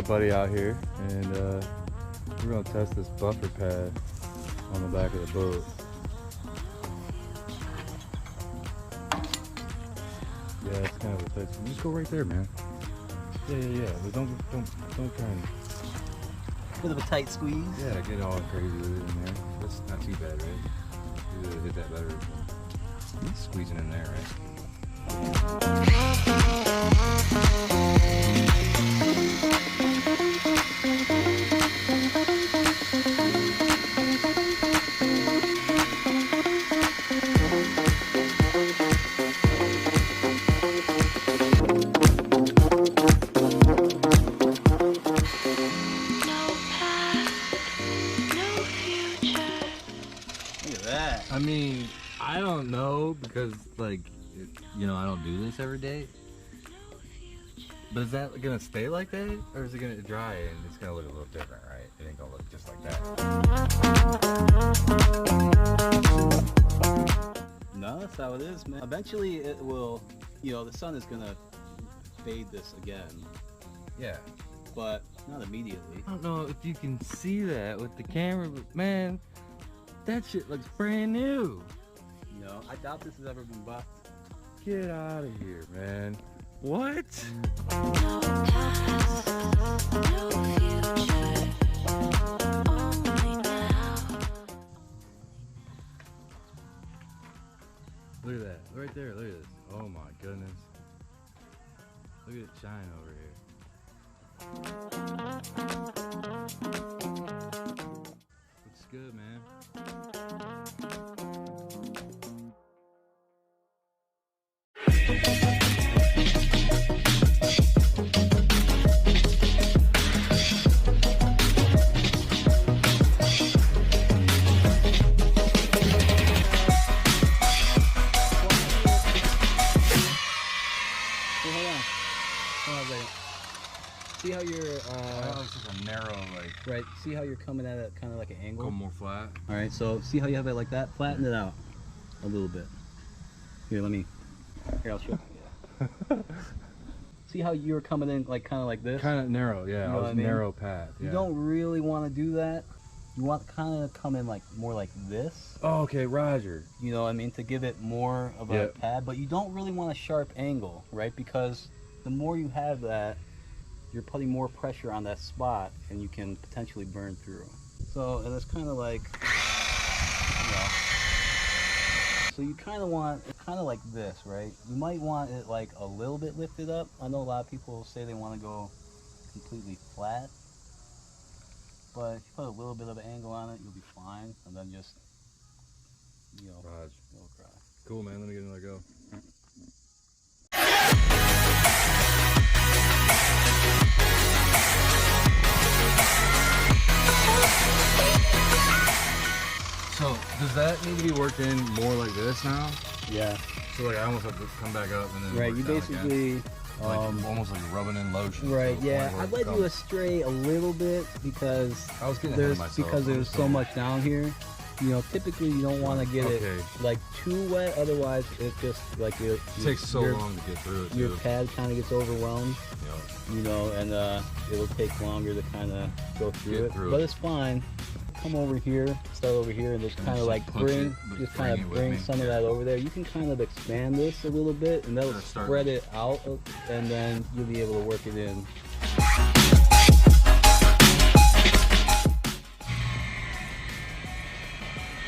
buddy out here, and we're gonna test this buffer pad on the back of the boat. Yeah, it's kind of a tight. Just go right there, man. Yeah. But don't try and. Bit of a tight squeeze. Yeah, get all crazy with it in there. That's not too bad, right? You really hit that better. Squeezing in there, right? I mean, I don't know because, like, you know, I don't do this every day. But is that gonna stay like that, or is it gonna dry and it's gonna look a little different, right? It ain't gonna look just like that. No, that's how it is, man. Eventually, it will. You know, the sun is gonna fade this again. Yeah. But not immediately. I don't know if you can see that with the camera, but man, that shit looks brand new. No, I doubt this has ever been buffed. Get out of here, man. What? No past, no future, only now. Look at that. Right there. Look at this. Oh my goodness. Look at it shine over here. Looks good, man. See how you're, It's just a narrow, like, right, see how you're coming at it kind of like an angle? go more flat. Alright, so see how you have it like that? Flatten it out a little bit. Here, I'll show you. Yeah. See how you're coming in like kind of like this? Kind of narrow, yeah. You know I was what I mean? narrow path. Yeah. You don't really want to do that. You want to kind of come in like more like this. Oh, okay, Roger. You know what I mean? To give it more of a pad, but you don't really want a sharp angle, right? Because the more you have that, you're putting more pressure on that spot and you can potentially burn through. So, and it's kind of like, you know, so you kind of want, it's kind of like this, right? You might want it like a little bit lifted up. I know a lot of people say they want to go completely flat, but if you put a little bit of an angle on it, you'll be fine. And then just, you know, Raj. it'll cry. Cool, man. Let me get another go. So, does that need to be worked in more like this now? Yeah. So, like, I almost have to come back up and then Right, work you down basically... again. Like, almost like rubbing in lotion. Right, to the yeah. point where I it led you becomes- astray a little bit because I was getting ahead of myself. there's so much down here. You know, typically you don't want to get it like too wet, otherwise it just like it takes so long to get through it. Your too. pad kind of gets overwhelmed. Yeah. You know, and it'll take longer to kind of go through it. But it's fine. Come over here, start over here, and just kind of like bring some of that over there. You can kind of expand this a little bit, and that'll spread it out, and then you'll be able to work it in.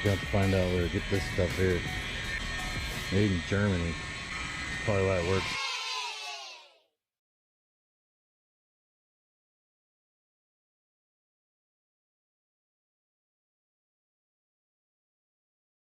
You have to find out where to get this stuff here. Made in Germany. That's probably why it works.